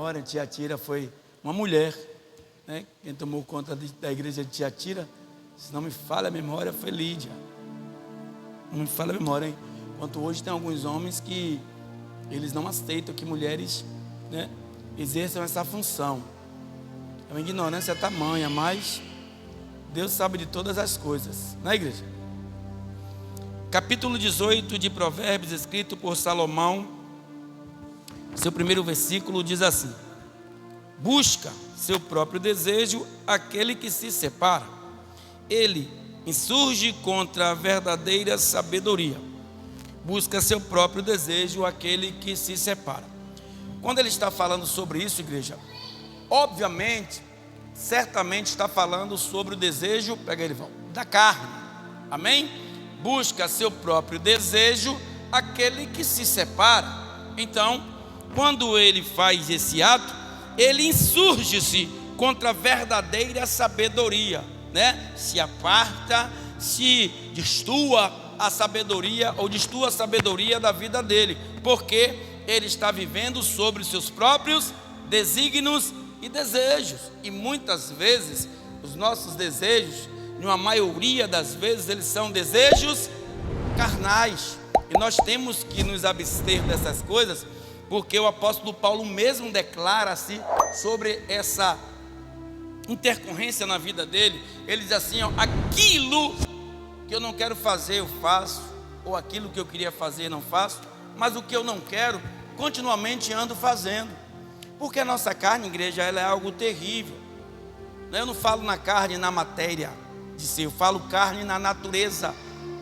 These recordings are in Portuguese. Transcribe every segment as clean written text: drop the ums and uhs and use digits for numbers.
memória, Tiatira foi uma mulher, né? Quem tomou conta da igreja de Tiatira, se não me falha a memória, foi Lídia. Não me falha a memória, hein? Enquanto hoje tem alguns homens que eles não aceitam que mulheres, né, exerçam essa função. É uma ignorância tamanha, mas Deus sabe de todas as coisas, não é, igreja? Capítulo 18 de Provérbios, escrito por Salomão, seu primeiro versículo diz assim: busca seu próprio desejo aquele que se separa, ele insurge contra a verdadeira sabedoria. Busca seu próprio desejo aquele que se separa. Quando ele está falando sobre isso, igreja, obviamente, certamente está falando sobre o desejo, pega ele, da carne, amém? Busca seu próprio desejo aquele que se separa. Então, quando ele faz esse ato, ele insurge-se contra a verdadeira sabedoria, né? Se aparta, se destua a sabedoria, ou destua a sabedoria da vida dele, porque ele está vivendo sobre os seus próprios desígnios e desejos. E muitas vezes os nossos desejos, numa maioria das vezes, eles são desejos carnais, e nós temos que nos abster dessas coisas, porque o apóstolo Paulo mesmo declara-se sobre essa intercorrência na vida dele. Ele diz assim, ó: aquilo que eu não quero fazer eu faço, ou aquilo que eu queria fazer não faço, mas o que eu não quero, continuamente ando fazendo. Porque a nossa carne, igreja, ela é algo terrível. Eu não falo na carne, na matéria de si, eu falo carne na natureza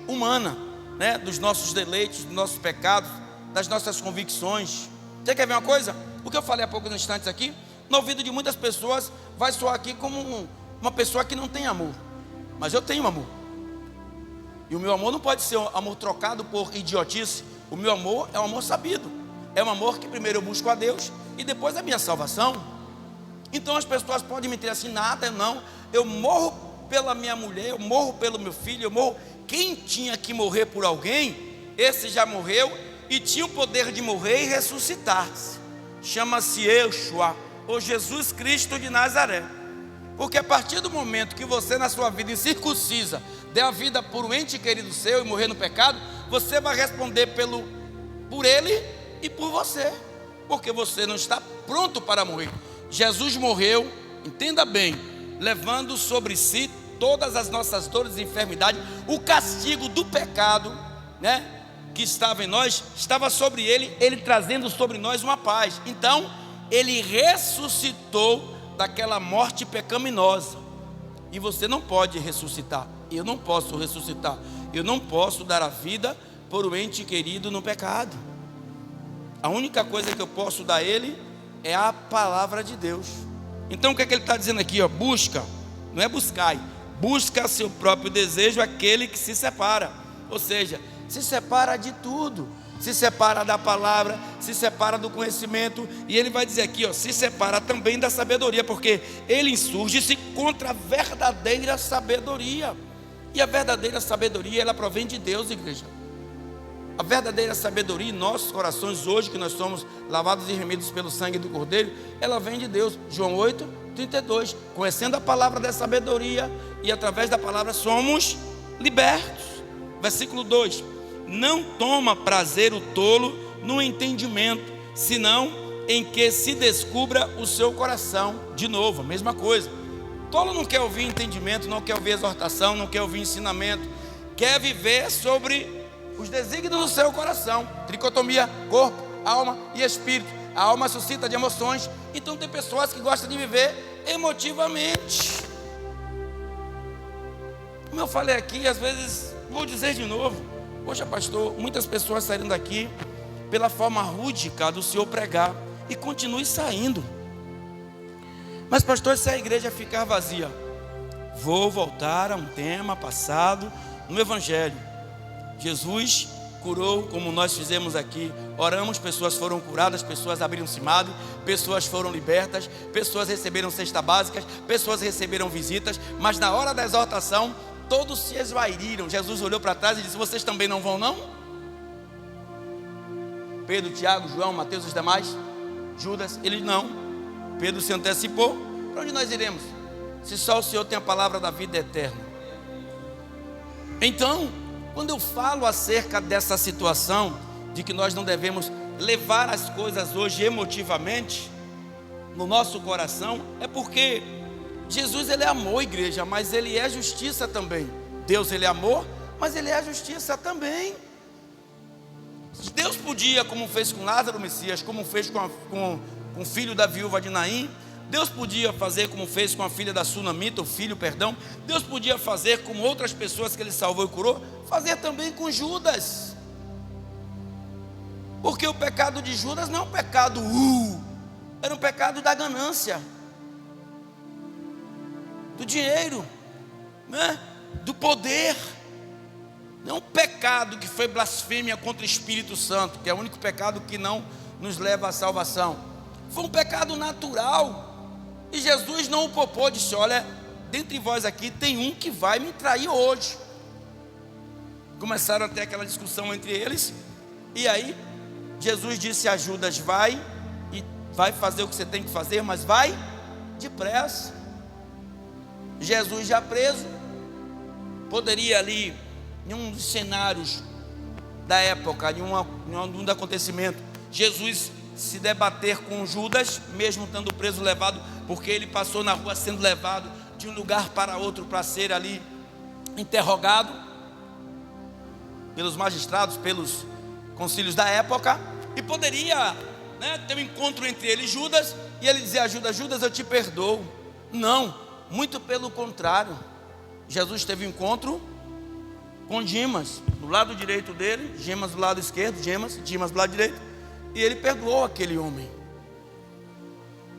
humana, né? Dos nossos deleites, dos nossos pecados, das nossas convicções. Você quer ver uma coisa? O que eu falei há poucos instantes aqui, no ouvido de muitas pessoas, vai soar aqui como uma pessoa que não tem amor. Mas eu tenho amor. E o meu amor não pode ser um amor trocado por idiotice. O meu amor é um amor sabido. É um amor que primeiro eu busco a Deus e depois a minha salvação. Então as pessoas podem me ter assim, nada, não. Eu morro pela minha mulher, eu morro pelo meu filho, eu morro. Quem tinha que morrer por alguém, esse já morreu e tinha o poder de morrer e ressuscitar-se. Chama-se Yeshua, ou Jesus Cristo de Nazaré. Porque a partir do momento que você na sua vida incircuncisa der a vida por um ente querido seu e morrer no pecado, você vai responder por ele e por você, porque você não está pronto para morrer. Jesus morreu, entenda bem, levando sobre si todas as nossas dores e enfermidades. O castigo do pecado, né, que estava em nós, estava sobre ele, ele trazendo sobre nós uma paz. Então ele ressuscitou daquela morte pecaminosa. E você não pode ressuscitar. Eu não posso ressuscitar. Eu não posso dar a vida por um ente querido no pecado. A única coisa que eu posso dar a ele é a palavra de Deus. Então o que é que ele está dizendo aqui, ó? Busca, não é buscai. Busca seu próprio desejo aquele que se separa. Ou seja, se separa de tudo. Se separa da palavra, se separa do conhecimento. E ele vai dizer aqui, ó, se separa também da sabedoria, porque ele insurge-se contra a verdadeira sabedoria. E a verdadeira sabedoria, ela provém de Deus, igreja. A verdadeira sabedoria em nossos corações hoje, que nós somos lavados e remidos pelo sangue do Cordeiro, ela vem de Deus. João 8:32, conhecendo a palavra da sabedoria, e através da palavra somos libertos. Versículo 2: não toma prazer o tolo no entendimento, senão em que se descubra o seu coração. De novo, a mesma coisa. Tolo não quer ouvir entendimento, não quer ouvir exortação, não quer ouvir ensinamento, quer viver sobre os desígnios do seu coração. Tricotomia, corpo, alma e espírito. A alma suscita de emoções. Então tem pessoas que gostam de viver emotivamente. Como eu falei aqui, às vezes, vou dizer de novo, poxa pastor, muitas pessoas saíram daqui pela forma rúdica do senhor pregar, e continue saindo. Mas pastor, se a igreja ficar vazia, vou voltar a um tema passado no Evangelho. Jesus curou, como nós fizemos aqui, oramos, pessoas foram curadas, pessoas abriram-se madre, pessoas foram libertas, pessoas receberam cesta básicas, pessoas receberam visitas, mas na hora da exortação, todos se esvairiram. Jesus olhou para trás e disse: vocês também não vão, não? Pedro, Tiago, João, Mateus e os demais, Judas, eles não. Pedro se antecipou. Para onde nós iremos? Se só o Senhor tem a palavra da vida eterna. Então, quando eu falo acerca dessa situação, de que nós não devemos levar as coisas hoje emotivamente, no nosso coração, é porque Jesus, ele é amor, igreja, mas ele é justiça também. Deus, ele é amor, mas ele é justiça também. Deus podia, como fez com Lázaro, o Messias, como fez com o filho da viúva de Naim, Deus podia fazer como fez com a filha da Sunamita, o filho, perdão. Deus podia fazer como outras pessoas que ele salvou e curou, fazer também com Judas. Porque o pecado de Judas não é um pecado, era um pecado da ganância, do dinheiro, né? Do poder. Não um pecado que foi blasfêmia contra o Espírito Santo, que é o único pecado que não nos leva à salvação. Foi um pecado natural. E Jesus não o poupou, disse: olha, dentre vós aqui tem um que vai me trair hoje. Começaram até aquela discussão entre eles. E aí Jesus disse a Judas: vai e vai fazer o que você tem que fazer, mas vai depressa. Jesus já preso, poderia ali, em um dos cenários da época, em um acontecimento, Jesus se debater com Judas, mesmo estando preso, levado, porque ele passou na rua sendo levado de um lugar para outro para ser ali interrogado pelos magistrados, pelos concílios da época, e poderia, né, ter um encontro entre ele e Judas, e ele dizer a Judas: Judas, eu te perdoo. Não, muito pelo contrário. Jesus teve um encontro com Dimas, do lado direito dele, Dimas do lado esquerdo, Dimas do lado direito, e ele perdoou aquele homem.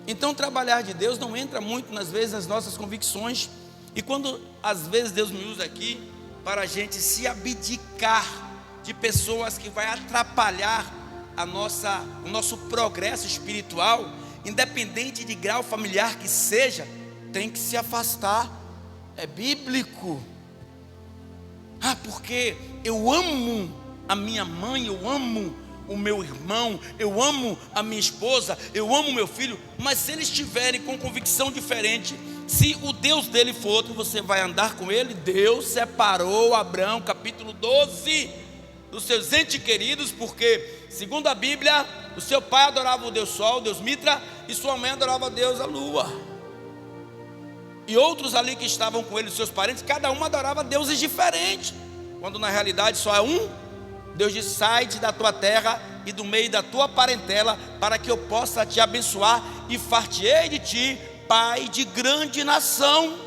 Então, trabalhar de Deus não entra muito, nas vezes, nas nossas convicções. E quando, às vezes, Deus me usa aqui para a gente se abdicar de pessoas que vai atrapalhar o nosso progresso espiritual, independente de grau familiar que seja, tem que se afastar. É bíblico. Porque eu amo a minha mãe, eu amo o meu irmão, eu amo a minha esposa, eu amo o meu filho, mas se eles estiverem com convicção diferente, se o Deus dele for outro, você vai andar com ele? Deus separou Abraão, capítulo 12, dos seus entes queridos, porque, segundo a Bíblia, o seu pai adorava o Deus Sol, o Deus Mitra, e sua mãe adorava a Deus a Lua. E outros ali que estavam com ele, os seus parentes, cada um adorava deuses diferentes, quando na realidade só é um. Deus diz: sai-te da tua terra e do meio da tua parentela, para que eu possa te abençoar e far-te-ei de ti pai de grande nação.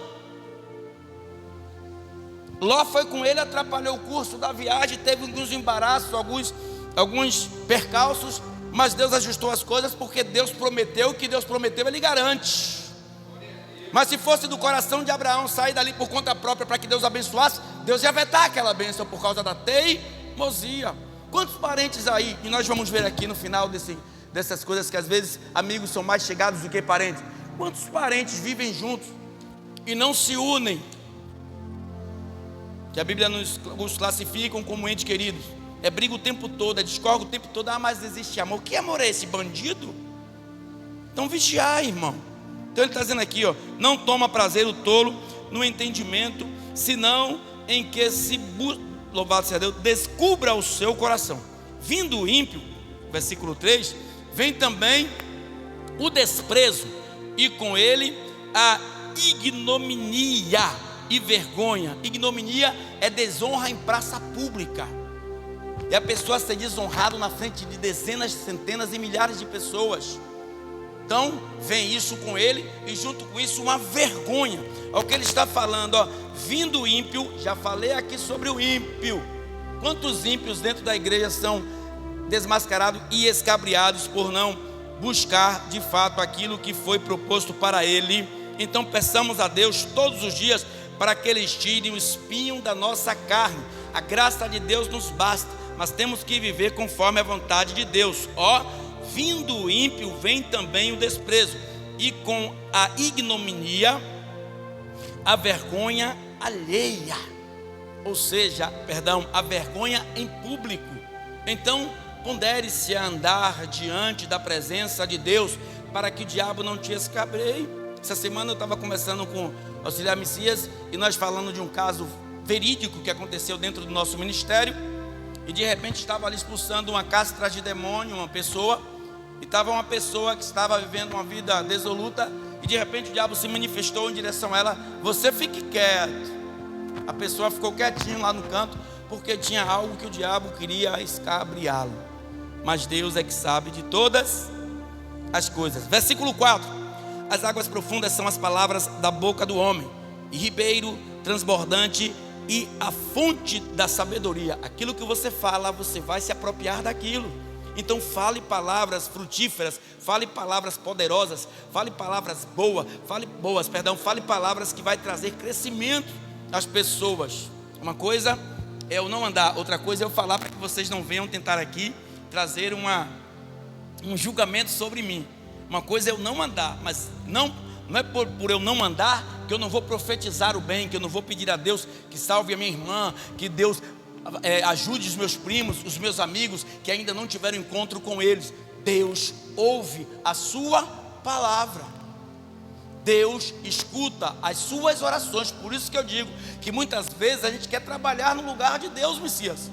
Ló foi com ele, atrapalhou o curso da viagem, teve alguns embaraços, alguns percalços, mas Deus ajustou as coisas, porque Deus prometeu, que Deus prometeu ele garante. Mas se fosse do coração de Abraão sair dali por conta própria para que Deus abençoasse, Deus ia vetar aquela bênção por causa da teimosia. Quantos parentes aí, e nós vamos ver aqui no final dessas coisas, que às vezes amigos são mais chegados do que parentes. Quantos parentes vivem juntos e não se unem, que a Bíblia nos classificam como entes queridos? É briga o tempo todo, é discórdia o tempo todo. Mas existe amor. Que amor é esse? Bandido? Então vigiar, irmão. Então ele está dizendo aqui, não toma prazer o tolo no entendimento, senão em que se louvado seja Deus, descubra o seu coração. Vindo o ímpio, versículo 3, vem também o desprezo, e com ele a ignominia e vergonha. Ignominia é desonra em praça pública, e a pessoa ser desonrada na frente de dezenas, centenas e milhares de pessoas. Então vem isso com ele, e junto com isso uma vergonha. É o que ele está falando, vindo o ímpio. Já falei aqui sobre o ímpio. Quantos ímpios dentro da igreja são desmascarados e escabriados por não buscar de fato aquilo que foi proposto para ele. Então peçamos a Deus todos os dias para que ele tire o espinho da nossa carne. A graça de Deus nos basta, mas temos que viver conforme a vontade de Deus. Vindo o ímpio, vem também o desprezo, e com a ignominia, a vergonha alheia, ou seja, a vergonha em público. Então, pondere-se a andar diante da presença de Deus, para que o diabo não te escabreie. Essa semana eu estava conversando com o auxiliar Messias e nós falando de um caso verídico que aconteceu dentro do nosso ministério. E de repente estava ali expulsando uma castra de demônio, uma pessoa. E estava uma pessoa que estava vivendo uma vida dissoluta. E de repente o diabo se manifestou em direção a ela: você fique quieto. A pessoa ficou quietinha lá no canto, porque tinha algo que o diabo queria escabriá-lo. Mas Deus é que sabe de todas as coisas. Versículo 4: as águas profundas são as palavras da boca do homem, e ribeiro transbordante e a fonte da sabedoria. Aquilo que você fala, você vai se apropriar daquilo. Então fale palavras frutíferas, fale palavras poderosas, fale palavras fale palavras que vai trazer crescimento às pessoas. Uma coisa é eu não andar, outra coisa é eu falar, para que vocês não venham tentar aqui trazer um julgamento sobre mim. Uma coisa é eu não andar, mas não é por eu não andar que eu não vou profetizar o bem, que eu não vou pedir a Deus que salve a minha irmã, que Deus ajude os meus primos, os meus amigos que ainda não tiveram encontro com eles. Deus ouve a sua palavra, Deus escuta as suas orações. Por isso que eu digo que muitas vezes a gente quer trabalhar no lugar de Deus, Messias,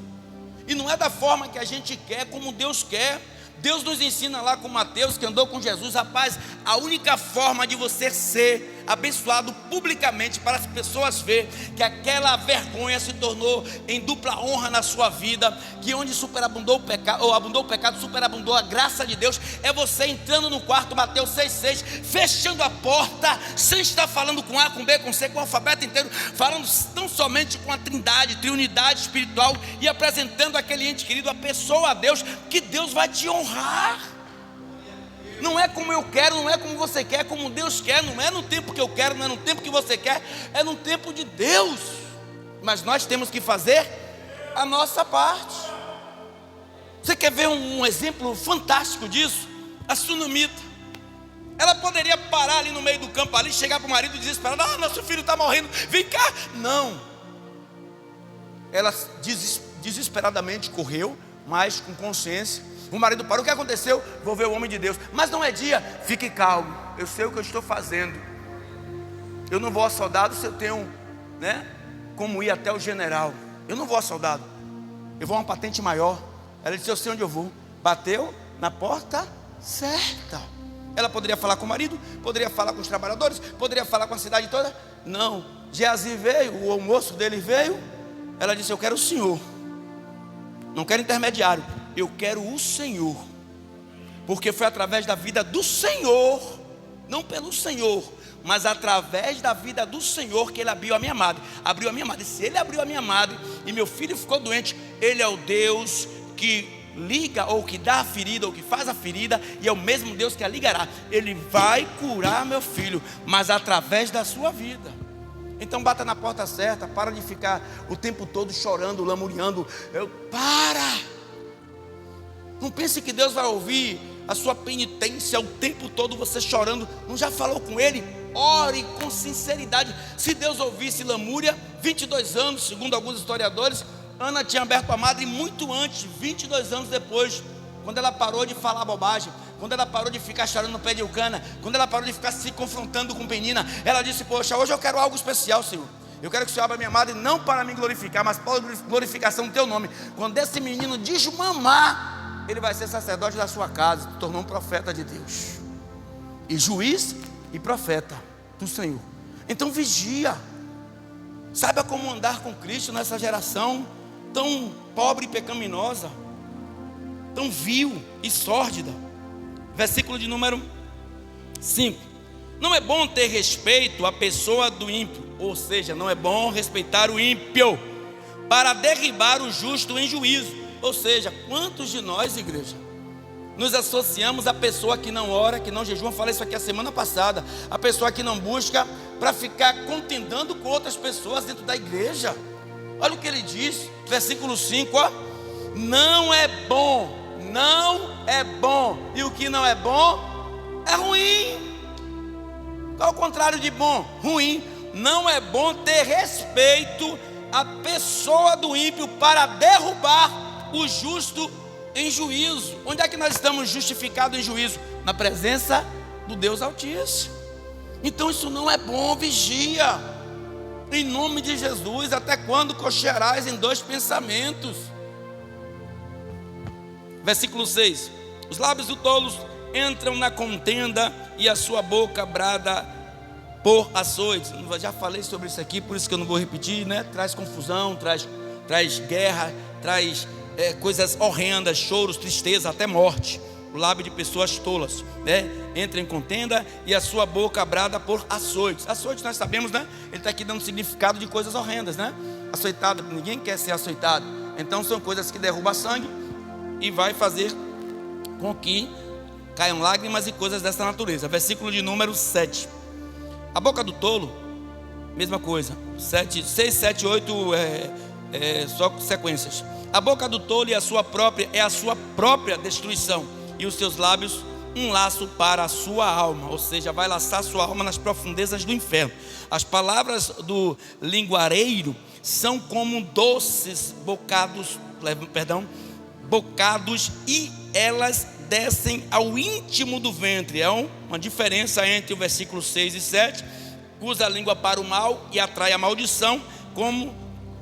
e não é da forma que a gente quer, como Deus quer. Deus nos ensina lá com Mateus, que andou com Jesus: rapaz, a única forma de você ser abençoado publicamente, para as pessoas verem que aquela vergonha se tornou em dupla honra na sua vida, que onde superabundou o pecado, ou abundou o pecado, superabundou a graça de Deus, é você entrando no quarto, Mateus 6,6, fechando a porta, sem estar falando com A, com B, com C, com o alfabeto inteiro, falando tão somente com a trindade, triunidade espiritual, e apresentando aquele ente querido, a pessoa a Deus, que Deus vai te honrar. Não é como eu quero, não é como você quer, é como Deus quer. Não é no tempo que eu quero, não é no tempo que você quer, é no tempo de Deus. Mas nós temos que fazer a nossa parte. Você quer ver um exemplo fantástico disso? A sunamita. Ela poderia parar ali no meio do campo, ali, chegar para o marido desesperado: ah, nosso filho está morrendo, vem cá. Não. Ela desesperadamente correu, mas com consciência. O marido parou: o que aconteceu? Vou ver o homem de Deus. Mas não é dia. Fique calmo, eu sei o que eu estou fazendo. Eu não vou a soldado se eu tenho, como ir até o general. Eu não vou a soldado, eu vou a uma patente maior. Ela disse: eu sei onde eu vou. Bateu na porta certa. Ela poderia falar com o marido, poderia falar com os trabalhadores, poderia falar com a cidade toda. Não. Geazi veio, o almoço dele veio. Ela disse: eu quero o Senhor, não quero intermediário, eu quero o Senhor. Porque foi através da vida do Senhor, não pelo Senhor, mas através da vida do Senhor que Ele abriu a minha madre. Abriu a minha madre. E se Ele abriu a minha madre e meu filho ficou doente, Ele é o Deus que liga, ou que dá a ferida, ou que faz a ferida, e é o mesmo Deus que a ligará. Ele vai curar meu filho, mas através da sua vida. Então bata na porta certa. Para de ficar o tempo todo chorando, lamuriando. Para! Não pense que Deus vai ouvir a sua penitência o tempo todo, você chorando. Não já falou com Ele? Ore com sinceridade. Se Deus ouvisse lamúria, 22 anos, segundo alguns historiadores, Ana tinha aberto a madre muito antes, 22 anos depois, quando ela parou de falar bobagem, quando ela parou de ficar chorando no pé de Eucana, quando ela parou de ficar se confrontando com Penina, ela disse: poxa, hoje eu quero algo especial, Senhor. Eu quero que o Senhor abra minha madre, não para me glorificar, mas para a glorificação do Teu nome. Quando esse menino desmamar, ele vai ser sacerdote da sua casa. Se tornou um profeta de Deus, e juiz e profeta do Senhor. Então vigia, saiba como andar com Cristo nessa geração tão pobre e pecaminosa, tão vil e sórdida. Versículo de número 5: não é bom ter respeito à pessoa do ímpio, ou seja, não é bom respeitar o ímpio, para derribar o justo em juízo. Ou seja, quantos de nós, igreja, nos associamos à pessoa que não ora, que não jejuma? Falei isso aqui a semana passada. A pessoa que não busca, para ficar contendendo com outras pessoas dentro da igreja. Olha o que ele diz, versículo 5, ó: não é bom, não é bom. E o que não é bom é ruim. Qual é o contrário de bom? Ruim. Não é bom ter respeito à pessoa do ímpio, para derrubar o justo em juízo. Onde é que nós estamos justificados em juízo? Na presença do Deus Altíssimo. Então isso não é bom. Vigia, em nome de Jesus. Até quando cochearás em dois pensamentos? Versículo 6: os lábios do tolo entram na contenda, e a sua boca brada por açoites. Eu já falei sobre isso aqui, por isso que eu não vou repetir, né? Traz confusão, traz guerra, traz coisas horrendas, choros, tristeza, até morte. O lábio de pessoas tolas, né? Entra em contenda, e a sua boca brada por açoites. Açoites nós sabemos, né? Ele está aqui dando significado de coisas horrendas, né? Açoitado, ninguém quer ser açoitado. Então são coisas que derrubam sangue e vai fazer com que caiam lágrimas e coisas dessa natureza. Versículo de número 7. A boca do tolo, mesma coisa. 6, 7, 8 só sequências. A boca do tolo é a sua própria destruição, e os seus lábios um laço para a sua alma, ou seja, vai laçar sua alma nas profundezas do inferno. As palavras do linguareiro são como doces bocados, e elas descem ao íntimo do ventre. É uma diferença entre o versículo 6 e 7. Usa a língua para o mal e atrai a maldição, como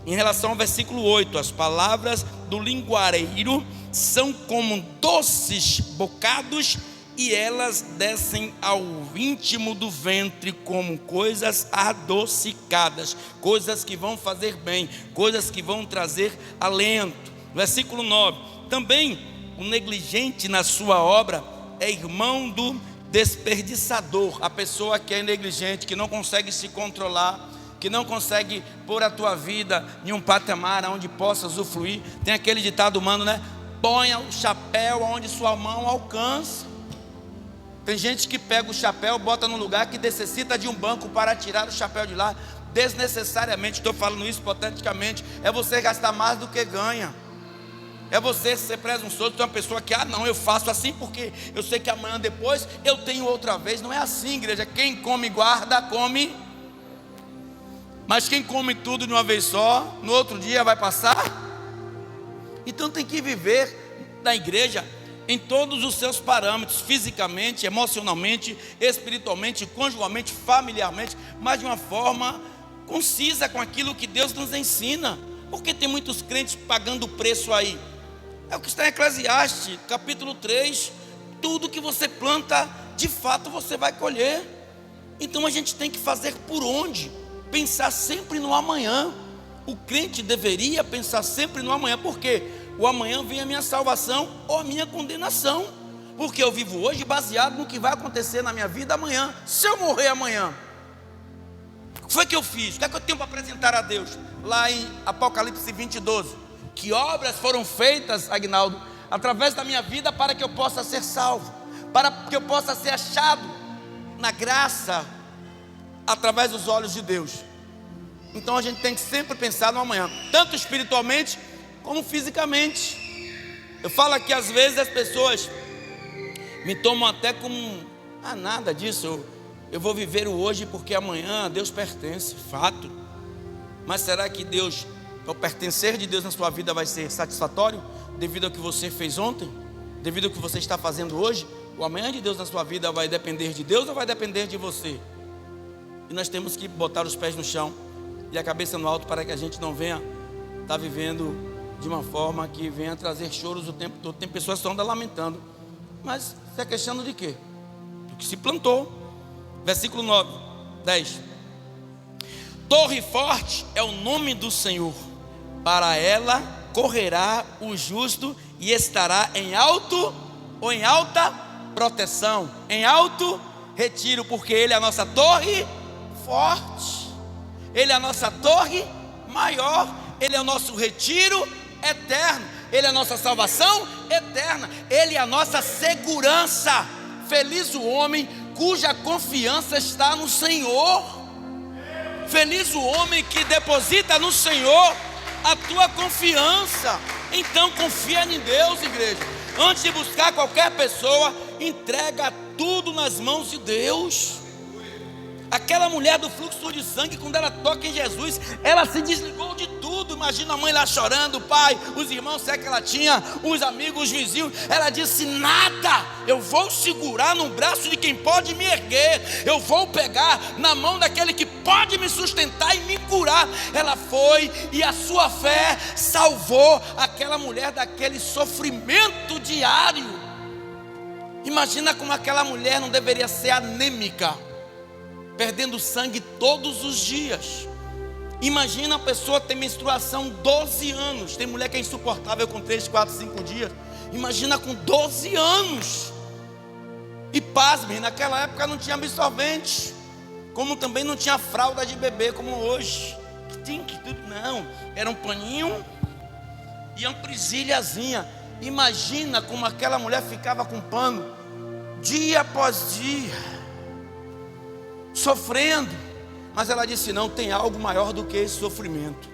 em relação ao versículo 8. As palavras do linguareiro são como doces bocados, e elas descem ao íntimo do ventre como coisas adocicadas, coisas que vão fazer bem, coisas que vão trazer alento. Versículo 9: também o negligente na sua obra é irmão do desperdiçador. A pessoa que é negligente, que não consegue se controlar, que não consegue pôr a tua vida em um patamar onde possa usufruir. Tem aquele ditado humano, né? Ponha o chapéu onde sua mão alcança. Tem gente que pega o chapéu, bota num lugar que necessita de um banco para tirar o chapéu de lá. Desnecessariamente, estou falando isso hipoteticamente. É você gastar mais do que ganha. É você ser presunçoso, ter uma pessoa que, não, eu faço assim porque eu sei que amanhã depois eu tenho outra vez. Não é assim, igreja. Quem come guarda, come. Mas quem come tudo de uma vez só, no outro dia vai passar. Então tem que viver na igreja em todos os seus parâmetros, fisicamente, emocionalmente, espiritualmente, conjugalmente, familiarmente, mas de uma forma concisa com aquilo que Deus nos ensina. Porque tem muitos crentes pagando preço aí. É o que está em Eclesiastes, capítulo 3. Tudo que você planta, de fato você vai colher. Então a gente tem que fazer por onde? Pensar sempre no amanhã. O crente deveria pensar sempre no amanhã. Por quê? O amanhã vem a minha salvação ou a minha condenação. Porque eu vivo hoje baseado no que vai acontecer na minha vida amanhã. Se eu morrer amanhã, o que foi que eu fiz? O que é que eu tenho para apresentar a Deus? Lá em Apocalipse 20, 12. Que obras foram feitas, Agnaldo, através da minha vida, para que eu possa ser salvo, para que eu possa ser achado na graça, através dos olhos de Deus. Então a gente tem que sempre pensar no amanhã, tanto espiritualmente como fisicamente. Eu falo aqui, às vezes as pessoas me tomam até como nada disso, eu vou viver o hoje porque amanhã a Deus pertence, fato. Mas será que o pertencer de Deus na sua vida vai ser satisfatório devido ao que você fez ontem, devido ao que você está fazendo hoje? O amanhã de Deus na sua vida vai depender de Deus ou vai depender de você? E nós temos que botar os pés no chão e a cabeça no alto, para que a gente não venha estar vivendo de uma forma que venha trazer choros o tempo todo. Tem pessoas que estão lamentando, mas se é questão de quê? Do que se plantou. Versículo 9, 10. Torre forte é o nome do Senhor, para ela correrá o justo e estará em alto ou em alta proteção, em alto retiro, porque Ele é a nossa torre forte, Ele é a nossa torre maior, Ele é o nosso retiro eterno, Ele é a nossa salvação eterna, Ele é a nossa segurança. Feliz o homem cuja confiança está no Senhor. Feliz o homem que deposita no Senhor a tua confiança. Então confia em Deus, igreja. Antes de buscar qualquer pessoa, entrega tudo nas mãos de Deus. Aquela mulher do fluxo de sangue, quando ela toca em Jesus, ela se desligou de tudo. Imagina a mãe lá chorando, o pai, os irmãos, se é que ela tinha, os amigos, os vizinhos. Ela disse: nada, eu vou segurar no braço de quem pode me erguer, eu vou pegar na mão daquele que pode me sustentar e me curar. Ela foi, e a sua fé salvou aquela mulher daquele sofrimento diário. Imagina como aquela mulher não deveria ser anêmica, perdendo sangue todos os dias. Imagina a pessoa ter menstruação 12 anos. Tem mulher que é insuportável com 3, 4, 5 dias. Imagina com 12 anos. E pasmem, naquela época não tinha absorvente, como também não tinha fralda de bebê como hoje. Não, era um paninho e uma presilhazinha. Imagina como aquela mulher ficava com pano dia após dia, sofrendo. Mas ela disse: não, tem algo maior do que esse sofrimento,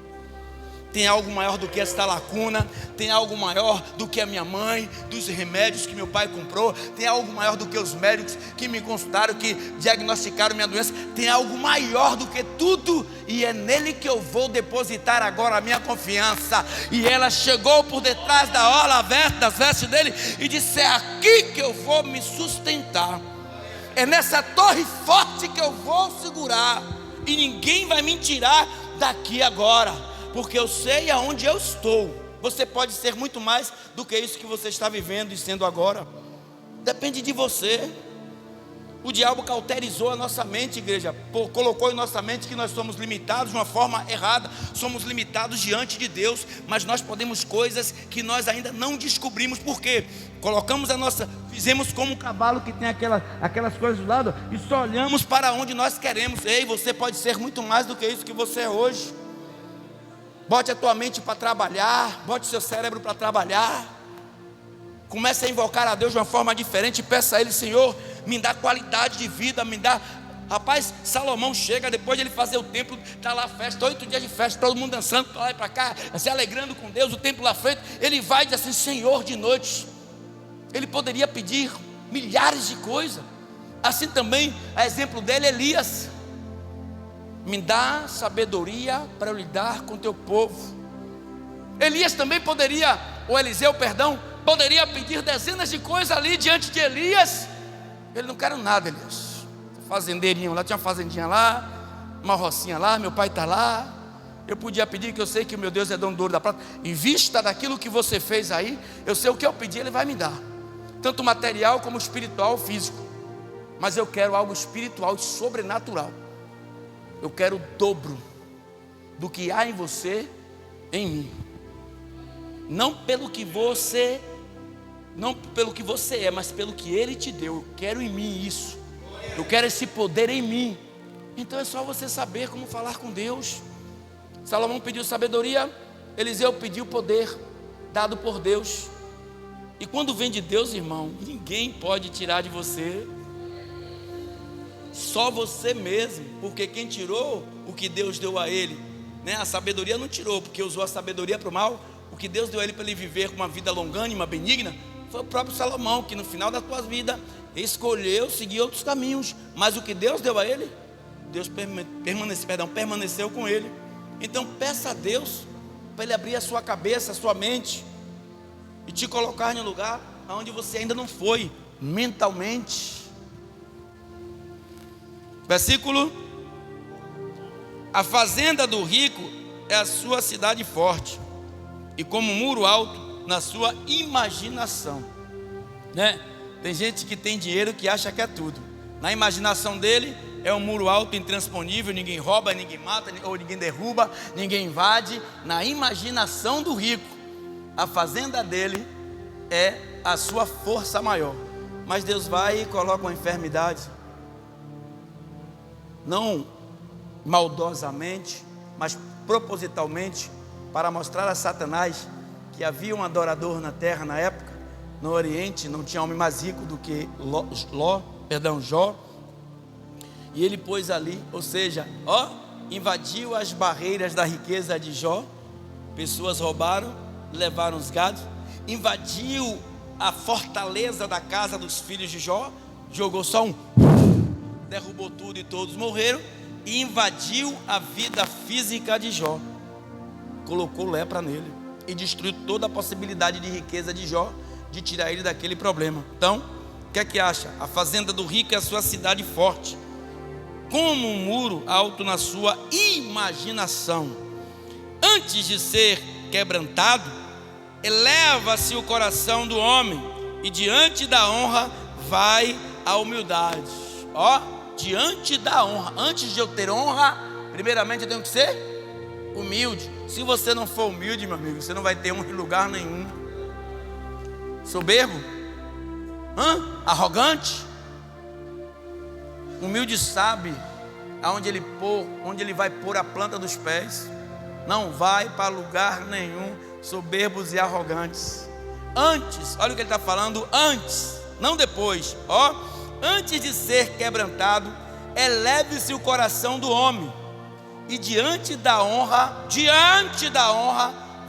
tem algo maior do que esta lacuna, tem algo maior do que a minha mãe, dos remédios que meu pai comprou, tem algo maior do que os médicos que me consultaram, que diagnosticaram minha doença. Tem algo maior do que tudo, e é nele que eu vou depositar agora a minha confiança. E ela chegou por detrás da orla das vestes dele e disse: é aqui que eu vou me sustentar, é nessa torre forte que eu vou segurar, e ninguém vai me tirar daqui agora, porque eu sei aonde eu estou. Você pode ser muito mais do que isso que você está vivendo e sendo agora. Depende de você. O diabo cauterizou a nossa mente, igreja, colocou em nossa mente que nós somos limitados de uma forma errada. Somos limitados diante de Deus, mas nós podemos coisas que nós ainda não descobrimos. Por quê? Fizemos como um cavalo que tem aquelas coisas do lado e só olhamos para onde nós queremos. Ei, você pode ser muito mais do que isso que você é hoje. Bote a tua mente para trabalhar, bote seu cérebro para trabalhar. Comece a invocar a Deus de uma forma diferente. Peça a Ele: Senhor, me dá qualidade de vida, me dá. Rapaz, Salomão chega, depois de ele fazer o templo, está lá a festa, 8 dias de festa, todo mundo dançando para lá e para cá, se alegrando com Deus, o templo lá feito. Ele vai e diz assim: Senhor, de noite. Ele poderia pedir milhares de coisas. Assim também, a exemplo dele, Elias: me dá sabedoria para eu lidar com teu povo. Elias também poderia, ou Eliseu, perdão, poderia pedir dezenas de coisas ali diante de Elias. Ele: não quero nada, Elias. Fazendeirinho lá, tinha uma fazendinha lá, uma rocinha lá, meu pai está lá. Eu podia pedir, que eu sei que o meu Deus é dono do ouro da prata. Em vista daquilo que você fez aí, eu sei o que eu pedir, Ele vai me dar, tanto material como espiritual, físico. Mas eu quero algo espiritual e sobrenatural. Eu quero o dobro do que há em você, em mim. Não pelo que você é, mas pelo que Ele te deu. Eu quero em mim isso. Eu quero esse poder em mim. Então é só você saber como falar com Deus. Salomão pediu sabedoria, Eliseu pediu poder, dado por Deus. E quando vem de Deus, irmão, ninguém pode tirar de você. Só você mesmo, porque quem tirou o que Deus deu a ele, né? A sabedoria não tirou, porque usou a sabedoria para o mal. O que Deus deu a ele para ele viver com uma vida longânima, benigna, foi o próprio Salomão, que no final da tua vida escolheu seguir outros caminhos. Mas o que Deus deu a ele, Deus permaneceu com ele. Então peça a Deus para Ele abrir a sua cabeça, a sua mente, e te colocar em um lugar onde você ainda não foi mentalmente. Versículo: a fazenda do rico é a sua cidade forte, e como um muro alto na sua imaginação, né? Tem gente que tem dinheiro que acha que é tudo. Na imaginação dele é um muro alto, intransponível. Ninguém rouba, ninguém mata, ou ninguém derruba, ninguém invade. Na imaginação do rico, a fazenda dele é a sua força maior. Mas Deus vai e coloca uma enfermidade, não maldosamente, mas propositalmente, para mostrar a Satanás que havia um adorador na terra na época. No Oriente não tinha homem mais rico do que Jó. E ele pôs ali, ou seja, invadiu as barreiras da riqueza de Jó. Pessoas roubaram, levaram os gados. Invadiu a fortaleza da casa dos filhos de Jó. Jogou só derrubou tudo e todos morreram, e invadiu a vida física de Jó. Colocou lepra nele e destruiu toda a possibilidade de riqueza de Jó, de tirar ele daquele problema. Então, o que é que acha? A fazenda do rico é a sua cidade forte, como um muro alto na sua imaginação. Antes de ser quebrantado, eleva-se o coração do homem, e diante da honra vai a humildade. Ó, diante da honra. Antes de eu ter honra, primeiramente eu tenho que ser humilde. Se você não for humilde, meu amigo, você não vai ter honra em lugar nenhum. Soberbo? Arrogante? Humilde sabe onde ele vai pôr a planta dos pés. Não vai para lugar nenhum. Soberbos e arrogantes. Antes, olha o que ele está falando, antes, não depois. Ó, antes de ser quebrantado, eleve-se o coração do homem, e diante da honra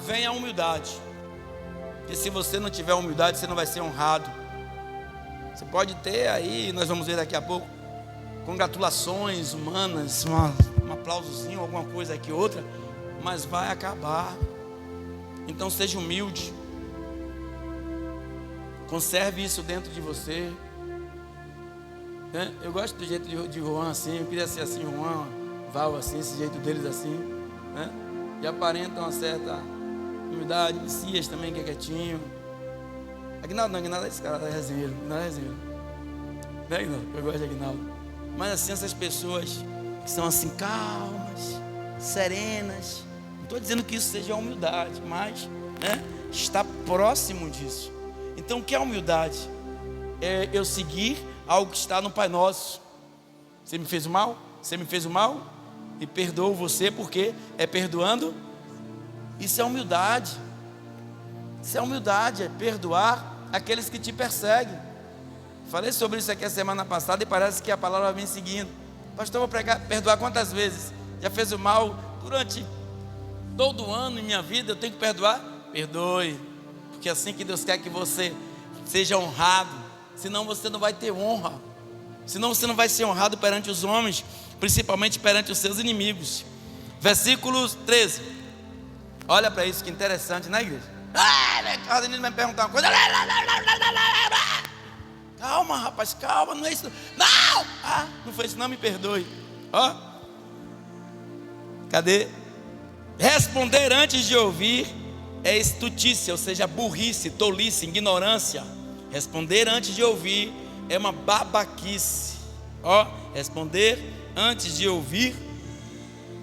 vem a humildade. Porque se você não tiver humildade, você não vai ser honrado. Você pode ter aí, nós vamos ver daqui a pouco, congratulações humanas, um aplausozinho, alguma coisa aqui, outra, mas vai acabar. Então seja humilde. Conserve isso dentro de você. Eu gosto do jeito de Juan assim. Eu queria ser assim, Juan, Val assim, esse jeito deles assim, né? E aparentam uma certa humildade. Messias também, que é quietinho. Aguinaldo não, Aguinaldo é esse cara, é resenheiro. Aguinaldo é resenheiro. Não é, Aguinaldo? Eu gosto de Aguinaldo. Mas assim, essas pessoas que são assim calmas, serenas. Não estou dizendo que isso seja humildade, mas está próximo disso. Então o que é humildade? É eu seguir algo que está no Pai Nosso. Você me fez o mal? Você me fez o mal? E perdoo você, porque é perdoando. Isso é humildade. Isso é humildade, é perdoar aqueles que te perseguem. Falei sobre isso aqui a semana passada e parece que a palavra vem seguindo. Pastor, eu vou perdoar quantas vezes? Já fez o mal durante todo ano em minha vida, eu tenho que perdoar? Perdoe, porque é assim que Deus quer que você seja honrado. Senão você não vai ter honra. Senão você não vai ser honrado perante os homens, principalmente perante os seus inimigos. Versículo 13. Olha para isso, que interessante, né, igreja? O menino vai me perguntar uma coisa. Calma, rapaz, calma, não é isso. Não! Não foi isso, não, me perdoe. Ó. Cadê? Responder antes de ouvir é estutícia, ou seja, burrice, tolice, ignorância. Responder antes de ouvir é uma babaquice. Ó, responder antes de ouvir,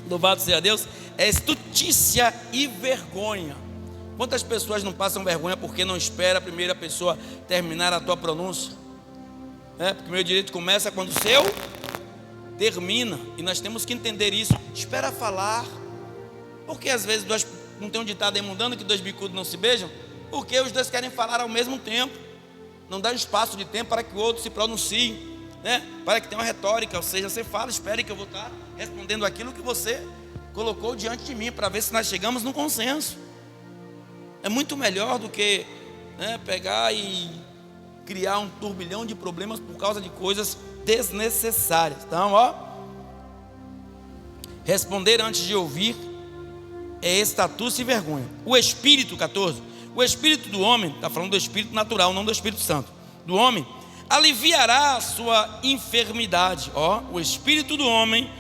louvado seja Deus, é estutícia e vergonha. Quantas pessoas não passam vergonha porque não espera a primeira pessoa terminar a tua pronúncia? Porque o meu direito começa quando o seu termina, e nós temos que entender isso. Espera falar. Porque às vezes não tem um ditado aí mundano que dois bicudos não se beijam? Porque os dois querem falar ao mesmo tempo. Não dá espaço de tempo para que o outro se pronuncie, para que tenha uma retórica. Ou seja, você fala, espere que eu vou estar respondendo aquilo que você colocou diante de mim, para ver se nós chegamos num consenso. É muito melhor do que pegar e criar um turbilhão de problemas por causa de coisas desnecessárias. Então, responder antes de ouvir é estatícia e vergonha. O espírito, 14, o espírito do homem, está falando do espírito natural, não do Espírito Santo, do homem, aliviará a sua enfermidade. O espírito do homem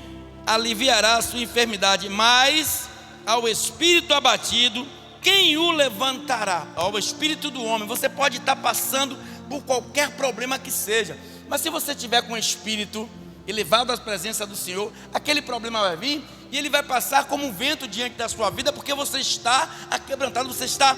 aliviará a sua enfermidade, mas ao espírito abatido, quem o levantará? O espírito do homem. Você pode estar passando por qualquer problema que seja, mas se você tiver com o espírito elevado à presença do Senhor, aquele problema vai vir e ele vai passar como um vento diante da sua vida, porque você está aquebrantado, você está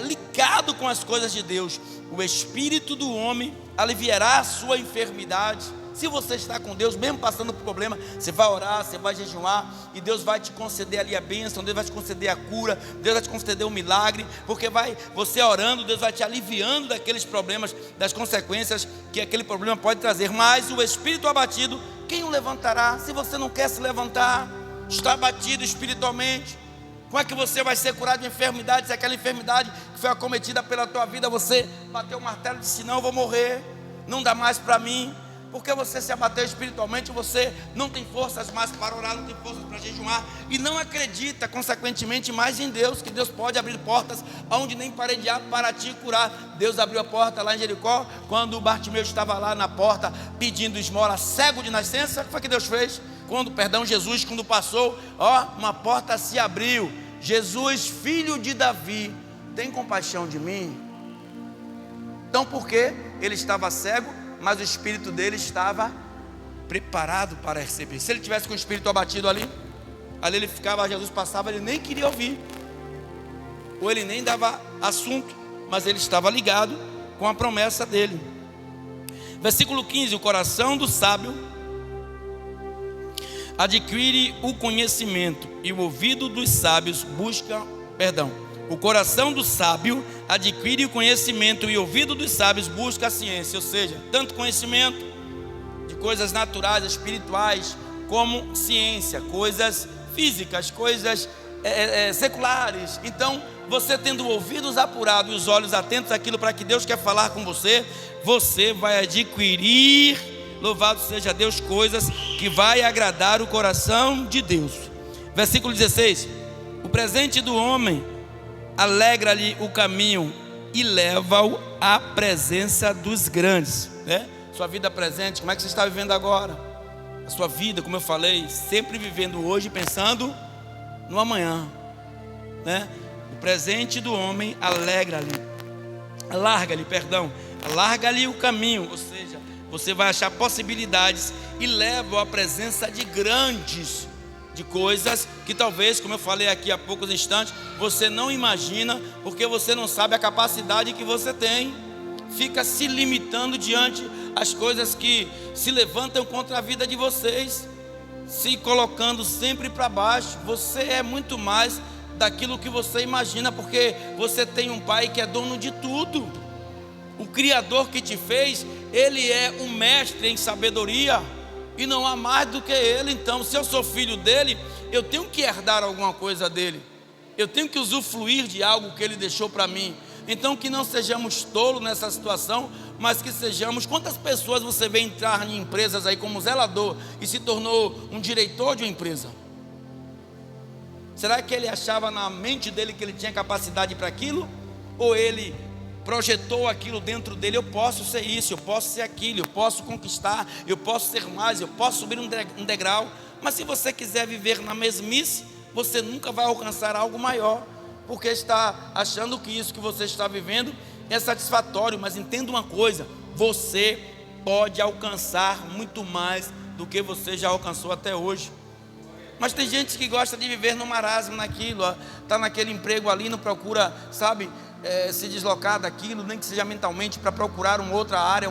ligado com as coisas de Deus. O espírito do homem aliviará a sua enfermidade. Se você está com Deus, mesmo passando por problema, você vai orar, você vai jejuar, e Deus vai te conceder ali a bênção, Deus vai te conceder a cura, Deus vai te conceder o milagre, porque você orando, Deus vai te aliviando daqueles problemas, das consequências que aquele problema pode trazer. Mas o espírito abatido, quem o levantará? Se você não quer se levantar, está abatido espiritualmente, como é que você vai ser curado de enfermidade, se aquela enfermidade que foi acometida pela tua vida, você bateu o martelo e disse, não, eu vou morrer, não dá mais para mim. porque você se abateu espiritualmente, você não tem forças mais para orar, não tem forças para jejuar, e não acredita, consequentemente, mais em Deus, que Deus pode abrir portas onde nem parede há para te curar. Deus abriu a porta lá em Jericó, quando o Bartimeu estava lá na porta, pedindo esmola, cego de nascença. O que foi que Deus fez? Jesus, quando passou, uma porta se abriu. Jesus, filho de Davi, tem compaixão de mim? Então, por quê? Ele estava cego, mas o espírito dele estava preparado para receber. Se ele tivesse com o espírito abatido ali ele ficava, Jesus passava, ele nem queria ouvir, ou ele nem dava assunto, mas ele estava ligado com a promessa dele. Versículo 15: o coração do sábio adquire o conhecimento, e o ouvido dos sábios busca, o coração do sábio adquire o conhecimento, e o ouvido dos sábios busca a ciência. Ou seja, tanto conhecimento de coisas naturais, espirituais, como ciência, coisas físicas, coisas seculares. Então, você tendo ouvidos apurados e os olhos atentos àquilo para que Deus quer falar com você, você vai adquirir, louvado seja Deus, coisas que vai agradar o coração de Deus. Versículo 16: o presente do homem alegra-lhe o caminho e leva-o à presença dos grandes, né? Sua vida presente, como é que você está vivendo agora? A sua vida, como eu falei, sempre vivendo hoje, pensando no amanhã, né? O presente do homem alarga-lhe o caminho, ou seja, você vai achar possibilidades e leva-o à presença de grandes, de coisas que talvez, como eu falei aqui há poucos instantes, você não imagina, porque você não sabe a capacidade que você tem. Fica se limitando diante as coisas que se levantam contra a vida de vocês, se colocando sempre para baixo. Você é muito mais daquilo que você imagina, porque você tem um pai que é dono de tudo. O Criador que te fez, Ele é um mestre em sabedoria, e não há mais do que Ele. Então, se eu sou filho dEle, eu tenho que herdar alguma coisa dEle, eu tenho que usufruir de algo que Ele deixou para mim. Então, que não sejamos tolos nessa situação, mas que sejamos... Quantas pessoas você vê entrar em empresas aí como zelador e se tornou um diretor de uma empresa? Será que ele achava na mente dele que ele tinha capacidade para aquilo? Ou ele projetou aquilo dentro dele? Eu posso ser isso, eu posso ser aquilo, eu posso conquistar, eu posso ser mais, eu posso subir um degrau. Mas se você quiser viver na mesmice, você nunca vai alcançar algo maior, porque está achando que isso que você está vivendo é satisfatório. Mas entenda uma coisa: você pode alcançar muito mais do que você já alcançou até hoje. Mas tem gente que gosta de viver no marasmo, naquilo, está naquele emprego ali, não procura, se deslocar daquilo, nem que seja mentalmente, para procurar uma outra área,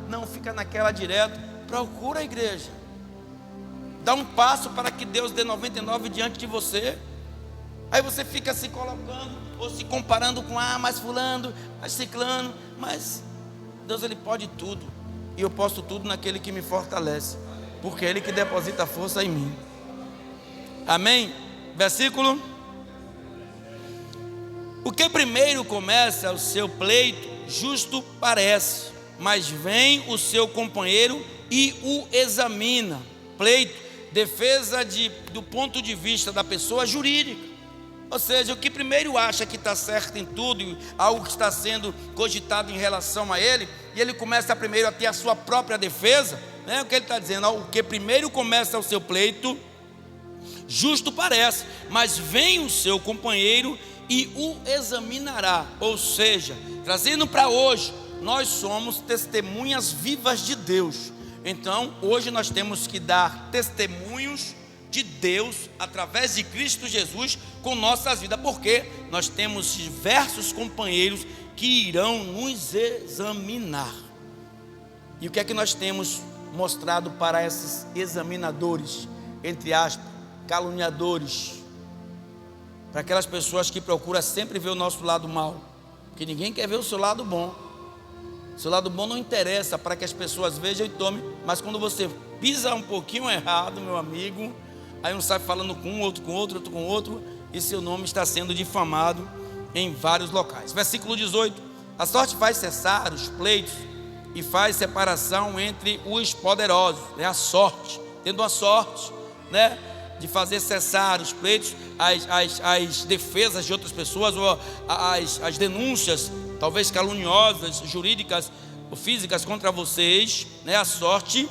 não, fica naquela direto. Procura a igreja, dá um passo para que Deus dê 99 diante de você. Aí você fica se colocando ou se comparando com mais fulano, mais ciclano. Mas Deus, Ele pode tudo, e eu posso tudo naquele que me fortalece, porque é Ele que deposita força em mim. Amém? Versículo: o que primeiro começa o seu pleito, justo parece, mas vem o seu companheiro e o examina. Pleito, defesa do ponto de vista da pessoa jurídica. Ou seja, o que primeiro acha que está certo em tudo, algo que está sendo cogitado em relação a ele, e ele começa primeiro a ter a sua própria defesa, né? O que ele está dizendo? O que primeiro começa o seu pleito, justo parece, mas vem o seu companheiro e o examinará. Ou seja, trazendo para hoje, nós somos testemunhas vivas de Deus. Então, hoje nós temos que dar testemunhos de Deus através de Cristo Jesus com nossas vidas, porque nós temos diversos companheiros que irão nos examinar. E o que é que nós temos mostrado para esses examinadores, entre aspas, caluniadores, para aquelas pessoas que procuram sempre ver o nosso lado mal, porque ninguém quer ver o seu lado bom. O seu lado bom não interessa para que as pessoas vejam e tomem, mas quando você pisa um pouquinho errado, meu amigo, aí um sai falando com um, outro com outro, outro com outro, e seu nome está sendo difamado em vários locais. Versículo 18: a sorte faz cessar os pleitos, e faz separação entre os poderosos, é a sorte, tendo a sorte, né, de fazer cessar os pleitos, as defesas de outras pessoas, ou as denúncias, talvez caluniosas, jurídicas ou físicas contra vocês, né? A sorte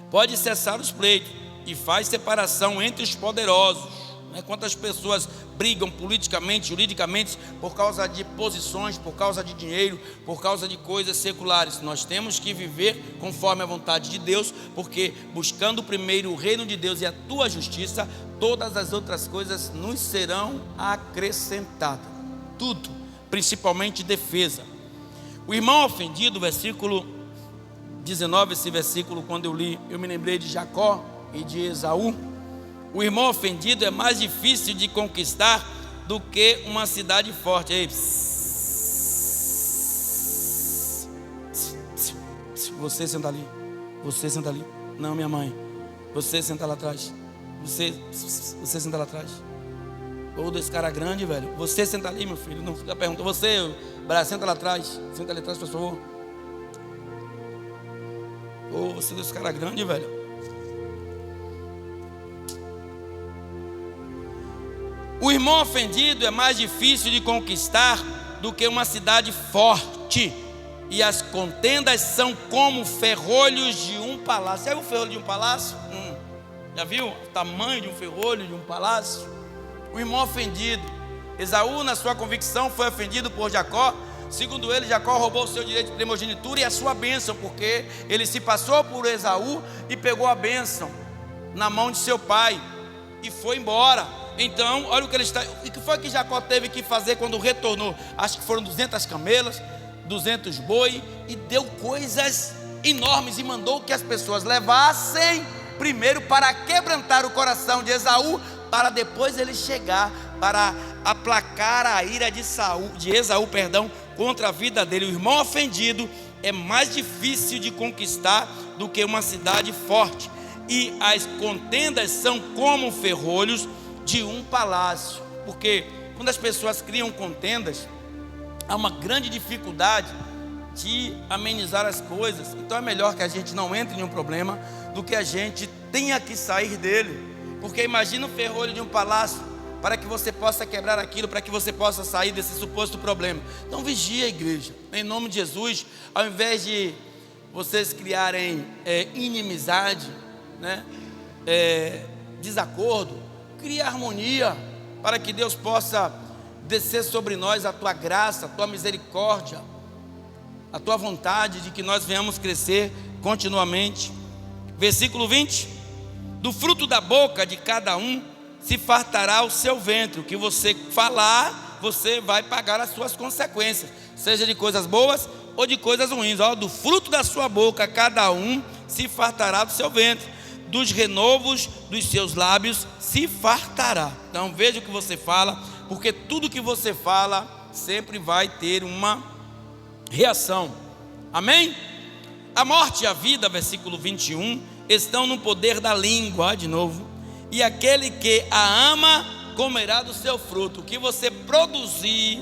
pode cessar os pleitos e faz separação entre os poderosos, né? Quantas pessoas brigam politicamente, juridicamente, por causa de posições, por causa de dinheiro, por causa de coisas seculares. Nós temos que viver conforme a vontade de Deus, porque buscando primeiro o reino de Deus e a tua justiça, todas as outras coisas nos serão acrescentadas. Tudo, principalmente defesa. O irmão ofendido, versículo 19, esse versículo, quando eu li, eu me lembrei de Jacó e de Esaú. O irmão ofendido é mais difícil de conquistar do que uma cidade forte. Ei, você senta ali. Você senta ali. Não, minha mãe. Você senta lá atrás. Você senta lá atrás. Ou desse cara grande, velho. Você senta ali, meu filho. Não fica perguntando. Você, senta lá atrás. Senta ali atrás, por favor. Ou você desse cara grande, velho. O irmão ofendido é mais difícil de conquistar do que uma cidade forte. E as contendas são como ferrolhos de um palácio. Já viu o ferrolho de um palácio? Já viu o tamanho de um ferrolho de um palácio? O irmão ofendido. Esaú, na sua convicção, foi ofendido por Jacó. Segundo ele, Jacó roubou o seu direito de primogenitura e a sua bênção, porque ele se passou por Esaú e pegou a bênção na mão de seu pai e foi embora. Então, olha o que ele está. O que foi que Jacó teve que fazer quando retornou? Acho que foram 200 camelas, 200 boi, e deu coisas enormes e mandou que as pessoas levassem primeiro para quebrantar o coração de Esaú, para depois ele chegar para aplacar a ira de Esaú, contra a vida dele. O irmão ofendido é mais difícil de conquistar do que uma cidade forte, e as contendas são como ferrolhos de um palácio, porque quando as pessoas criam contendas, há uma grande dificuldade de amenizar as coisas. Então é melhor que a gente não entre em um problema do que a gente tenha que sair dele, porque imagina o ferrolho de um palácio, para que você possa quebrar aquilo, para que você possa sair desse suposto problema. Então vigia a igreja, em nome de Jesus. Ao invés de vocês criarem inimizade, né, desacordo, cria harmonia, para que Deus possa descer sobre nós a tua graça, a tua misericórdia, a tua vontade de que nós venhamos crescer continuamente. Versículo 20: do fruto da boca de cada um se fartará o seu ventre. O que você falar, você vai pagar as suas consequências, seja de coisas boas ou de coisas ruins. Do fruto da sua boca cada um se fartará do seu ventre, dos renovos dos seus lábios se fartará. Então veja o que você fala, porque tudo que você fala sempre vai ter uma reação. Amém? A morte e a vida, versículo 21, estão no poder da língua. De novo: e aquele que a ama comerá do seu fruto. O que você produzir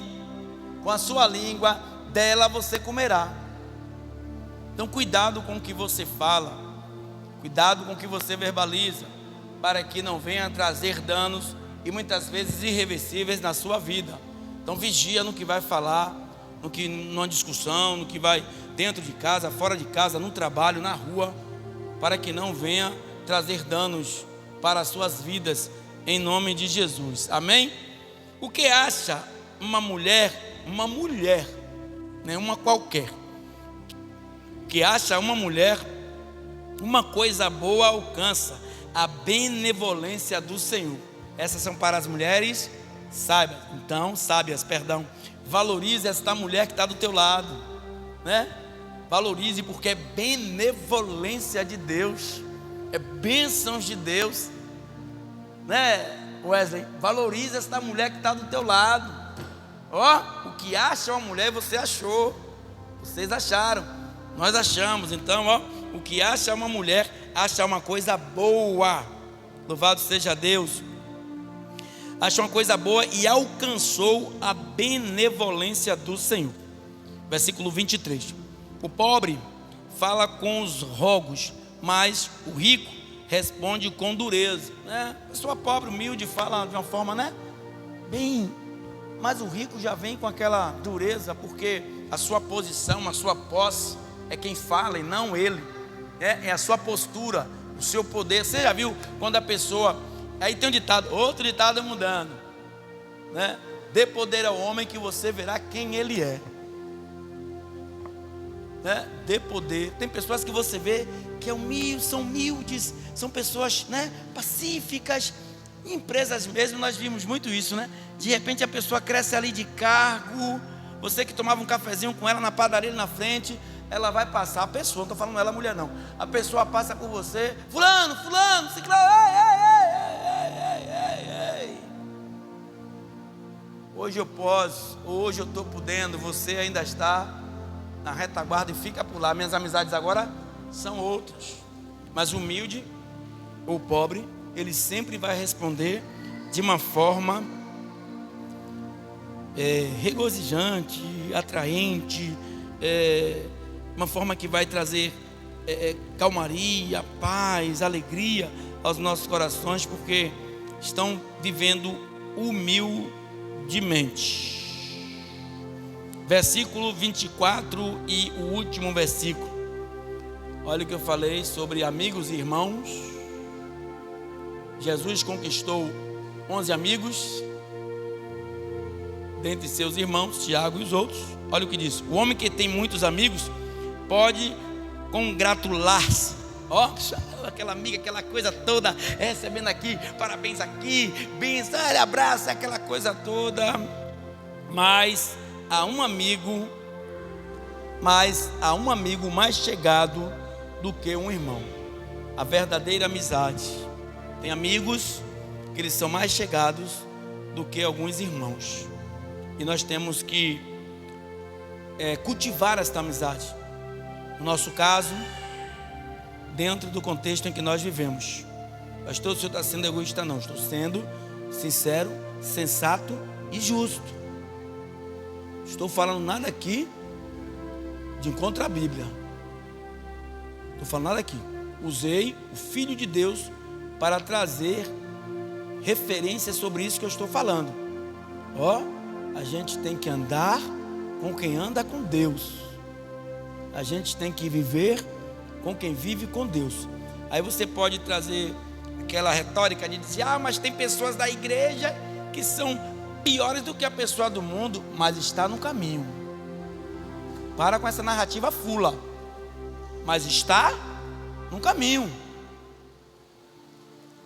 com a sua língua, dela você comerá. Então cuidado com o que você fala, cuidado com o que você verbaliza, para que não venha trazer danos e muitas vezes irreversíveis na sua vida. Então vigia no que vai falar, numa discussão, no que vai dentro de casa, fora de casa, no trabalho, na rua, para que não venha trazer danos para as suas vidas, em nome de Jesus. Amém? O que acha uma mulher, né, uma qualquer, que acha uma mulher, uma coisa boa alcança a benevolência do Senhor. Essas são para as mulheres sábias. Valorize esta mulher que está do teu lado, né? Valorize, porque é benevolência de Deus, é bênçãos de Deus, né, Wesley? Valorize esta mulher que está do teu lado. O que acha uma mulher, você achou, vocês acharam, nós achamos. Então, o que acha uma mulher, acha uma coisa boa. Louvado seja Deus. Acha uma coisa boa e alcançou a benevolência do Senhor. Versículo 23: O pobre fala com os rogos, mas o rico responde com dureza, né? A pessoa pobre, humilde, fala de uma forma, né? Bem, mas o rico já vem com aquela dureza, porque a sua posição, a sua posse é quem fala e não ele, é a sua postura, o seu poder. Você já viu quando a pessoa, aí tem um ditado, outro ditado mudando, né? Dê poder ao homem que você verá quem ele é, né? Dê poder. Tem pessoas que você vê que são humildes, são pessoas, né, pacíficas. Em empresas mesmo nós vimos muito isso, né? De repente a pessoa cresce ali de cargo. Você que tomava um cafezinho com ela na padaria na frente, ela vai passar, a pessoa, não estou falando ela mulher não, a pessoa passa por você, fulano, ciclano, ei. Hoje eu estou podendo, você ainda está na retaguarda e fica por lá. Minhas amizades agora são outras, mas o humilde ou pobre, ele sempre vai responder de uma forma regozijante, atraente, uma forma que vai trazer calmaria, paz, alegria aos nossos corações, porque estão vivendo humildemente. Versículo 24 e o último versículo. Olha o que eu falei sobre amigos e irmãos. Jesus conquistou 11 amigos dentre seus irmãos, Tiago e os outros. Olha o que diz: o homem que tem muitos amigos pode congratular-se. Ó, aquela amiga, aquela coisa toda, recebendo aqui, parabéns aqui, bênção, abraço, aquela coisa toda. Mas há um amigo mais chegado do que um irmão. A verdadeira amizade. Tem amigos que eles são mais chegados do que alguns irmãos. E nós temos que cultivar esta amizade. No nosso caso, dentro do contexto em que nós vivemos. Pastor, o senhor está sendo egoísta? Não, estou sendo sincero, sensato e justo. Estou falando nada aqui de encontro à Bíblia. Estou falando nada aqui. Usei o Filho de Deus para trazer referência sobre isso que eu estou falando. Ó, a gente tem que andar com quem anda com Deus. A gente tem que viver com quem vive com Deus. Aí você pode trazer aquela retórica de dizer: ah, mas tem pessoas da igreja que são piores do que a pessoa do mundo, mas está no caminho. Para com essa narrativa fula. Mas está no caminho.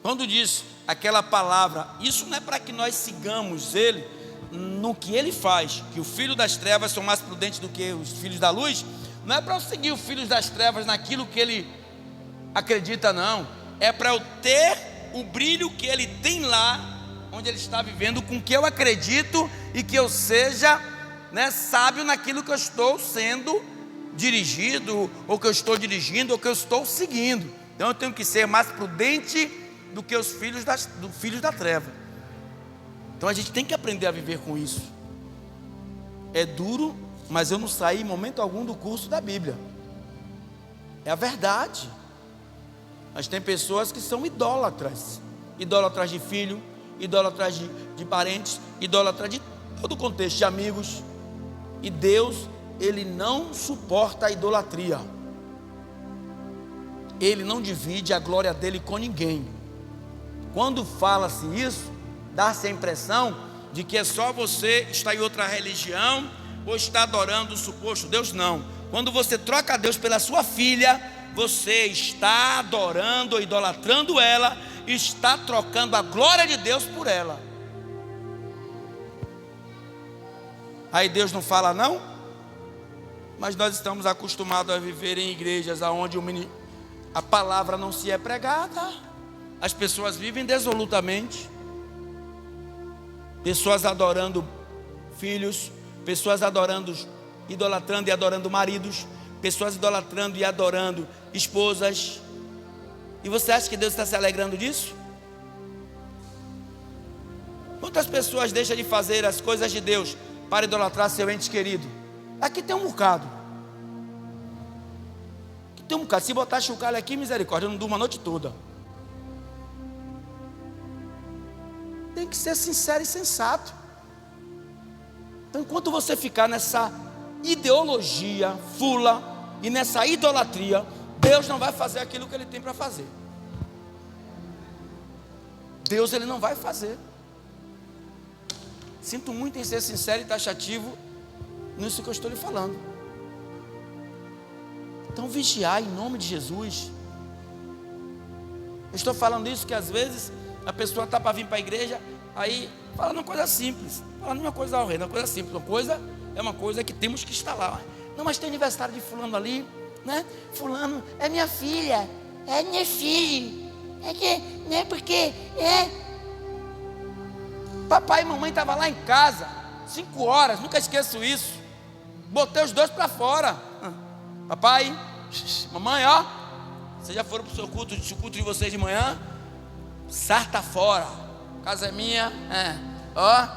Quando diz aquela palavra, isso não é para que nós sigamos ele no que ele faz, que os filhos das trevas são mais prudentes do que os filhos da luz. Não é para eu seguir os filhos das trevas naquilo que ele acredita, não. É para eu ter o brilho que ele tem lá, onde ele está vivendo, com que eu acredito, e que eu seja, né, sábio naquilo que eu estou sendo dirigido, ou que eu estou dirigindo, ou que eu estou seguindo. Então eu tenho que ser mais prudente do que os filhos da treva. Então a gente tem que aprender a viver com isso. É duro, mas eu não saí em momento algum do curso da Bíblia. É a verdade. Mas tem pessoas que são idólatras. Idólatras de filho, idólatras de parentes, idólatras de todo o contexto, de amigos. E Deus, Ele não suporta a idolatria. Ele não divide a glória dele com ninguém. Quando fala-se isso, dá-se a impressão de que é só você estar em outra religião ou está adorando o suposto Deus. Não. Quando você troca Deus pela sua filha, você está adorando ou idolatrando ela, está trocando a glória de Deus por ela. Aí Deus não fala não? Mas nós estamos acostumados a viver em igrejas onde a palavra não se é pregada. As pessoas vivem dissolutamente. Pessoas adorando filhos, pessoas idolatrando e adorando maridos, pessoas idolatrando e adorando esposas. E você acha que Deus está se alegrando disso? Quantas pessoas deixam de fazer as coisas de Deus para idolatrar seu ente querido? Aqui tem um bocado. Tem um bocado, se botar chocalho aqui, misericórdia, eu não durmo a noite toda. Tem que ser sincero e sensato. Então, enquanto você ficar nessa ideologia fula e nessa idolatria, Deus não vai fazer aquilo que Ele tem para fazer. Deus, Ele não vai fazer. Sinto muito em ser sincero e taxativo nisso que eu estou lhe falando. Então, vigiar em nome de Jesus. Eu estou falando isso que às vezes a pessoa está para vir para a igreja, aí falando uma coisa simples, falando uma coisa ao reino, uma coisa simples, uma coisa que temos que estar lá. Não, mas tem aniversário de fulano ali, né? Fulano é minha filha, é minha filha, é que, né? Porque papai e mamãe estavam lá em casa, 5 horas, nunca esqueço isso. Botei os dois para fora. Papai, mamãe, ó, vocês já foram para o seu culto, o culto de vocês de manhã? Sarta fora, casa é minha, ó,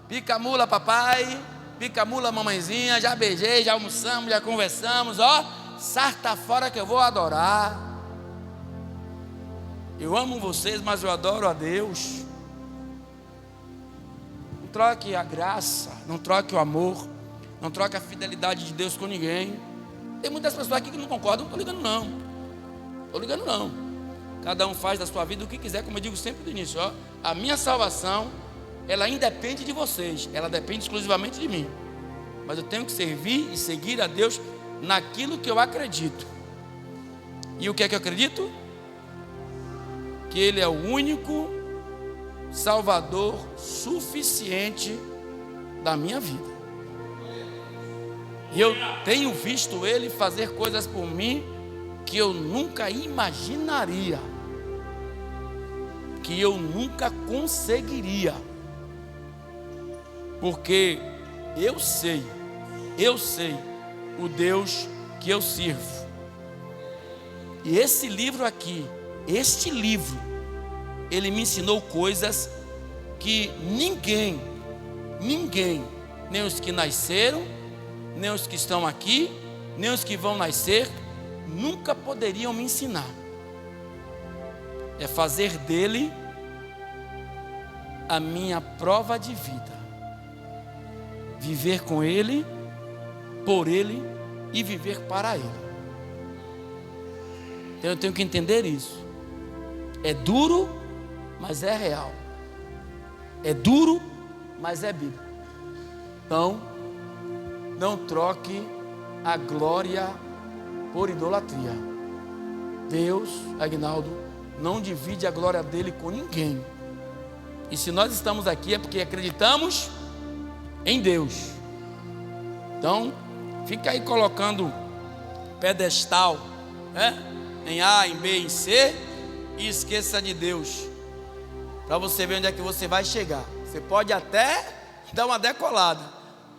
pica a mula papai, pica a mula mamãezinha, já beijei, já almoçamos, já conversamos, ó, sarta fora que eu vou adorar. Eu amo vocês, mas eu adoro a Deus. Não troque a graça, não troque o amor, não troque a fidelidade de Deus com ninguém. Tem muitas pessoas aqui que não concordam, não estou ligando não. Cada um faz da sua vida o que quiser, como eu digo sempre no início, ó, a minha salvação, ela independe de vocês, ela depende exclusivamente de mim. Mas eu tenho que servir e seguir a Deus naquilo que eu acredito. E o que é que eu acredito? Que Ele é o único Salvador suficiente da minha vida. E eu tenho visto Ele fazer coisas por mim que eu nunca imaginaria, que eu nunca conseguiria, porque eu sei o Deus que eu sirvo. E esse livro aqui, este livro, ele me ensinou coisas que ninguém, nem os que nasceram, nem os que estão aqui, nem os que vão nascer, nunca poderiam me ensinar. É fazer dele a minha prova de vida, viver com ele, por ele e viver para ele. Então eu tenho que entender isso. É duro, mas é real. É duro, mas é bíblico. Então, não troque a glória por idolatria. Deus, Aguinaldo, não divide a glória dele com ninguém. E se nós estamos aqui é porque acreditamos em Deus. Então, fica aí colocando pedestal, né? Em A, em B, em C, e esqueça de Deus, para você ver onde é que você vai chegar. Você pode até dar uma decolada,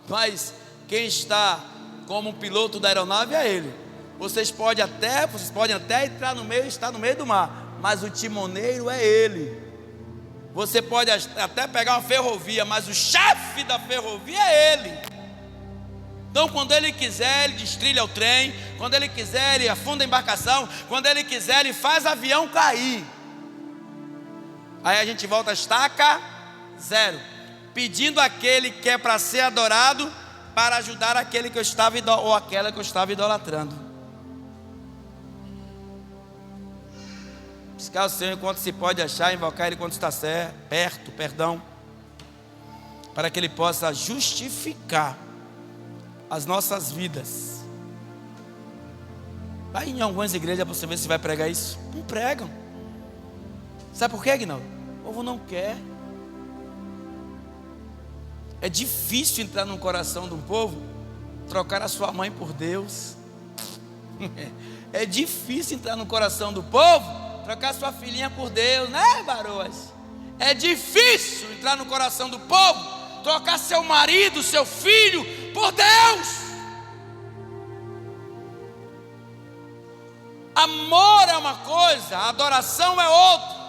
mas quem está como piloto da aeronave é Ele. Vocês podem até entrar no meio e estar no meio do mar, mas o timoneiro é Ele. Você pode até pegar uma ferrovia, mas o chefe da ferrovia é Ele. Então, quando Ele quiser, Ele destrilha o trem. Quando Ele quiser, Ele afunda a embarcação. Quando Ele quiser, Ele faz avião cair. Aí a gente volta a estaca zero, pedindo aquele que é para ser adorado, para ajudar aquele que eu estava ou aquela que eu estava idolatrando. Buscar o Senhor enquanto se pode achar, invocar Ele quando está perto, para que Ele possa justificar as nossas vidas. Vai em algumas igrejas para você ver se vai pregar isso. Não pregam. Sabe por quê, Aguinaldo? O povo não quer. É difícil entrar no coração de um povo, trocar a sua mãe por Deus. É difícil entrar no coração do povo, trocar sua filhinha por Deus, né, varoas? É difícil entrar no coração do povo, trocar seu marido, seu filho por Deus. Amor é uma coisa, adoração é outra.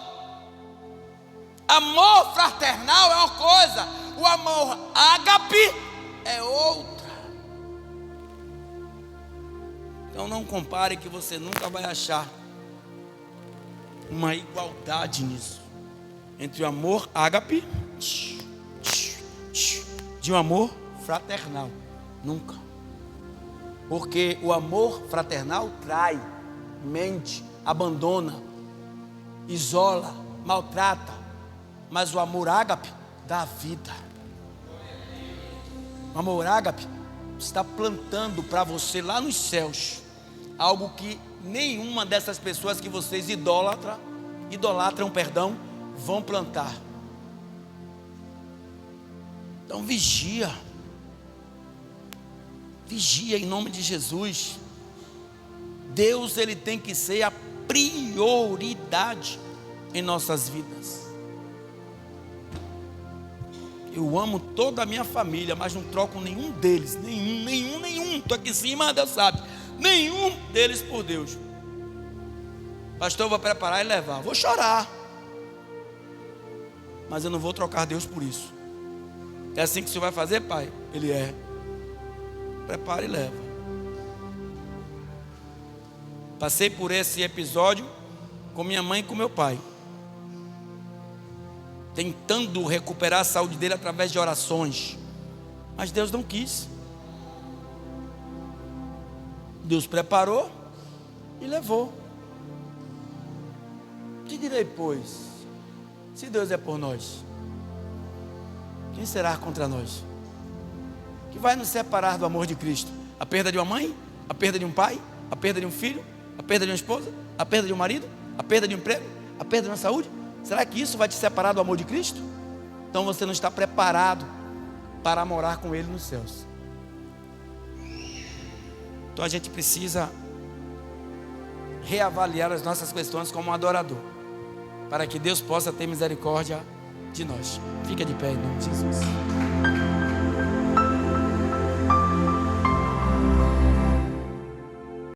Amor fraternal é uma coisa, o amor ágape é outra. Então não compare, que você nunca vai achar uma igualdade nisso, entre o amor ágape de um amor fraternal. Nunca. Porque o amor fraternal trai, mente, abandona, isola, maltrata. Mas o amor ágape dá vida. O amor ágape está plantando para você lá nos céus algo que nenhuma dessas pessoas que vocês idolatram, vão plantar. Então vigia em nome de Jesus. Deus, ele tem que ser a prioridade em nossas vidas. Eu amo toda a minha família, mas não troco nenhum deles, nenhum, estou aqui em cima, Deus sabe, nenhum deles por Deus. Pastor, eu vou preparar e levar, vou chorar, mas eu não vou trocar Deus por isso. É assim que o Senhor vai fazer, Pai? Ele é. Prepara e leva. Passei por esse episódio com minha mãe e com meu pai, tentando recuperar a saúde dele através de orações, mas Deus não quis. Deus preparou e levou. Que direi, pois, se Deus é por nós, quem será contra nós? Que vai nos separar do amor de Cristo? A perda de uma mãe? A perda de um pai? A perda de um filho? A perda de uma esposa? A perda de um marido? A perda de um emprego? A perda de uma saúde? Será que isso vai te separar do amor de Cristo? Então você não está preparado para morar com Ele nos céus. Então a gente precisa reavaliar as nossas questões como um adorador, para que Deus possa ter misericórdia de nós. Fica de pé em nome de Jesus.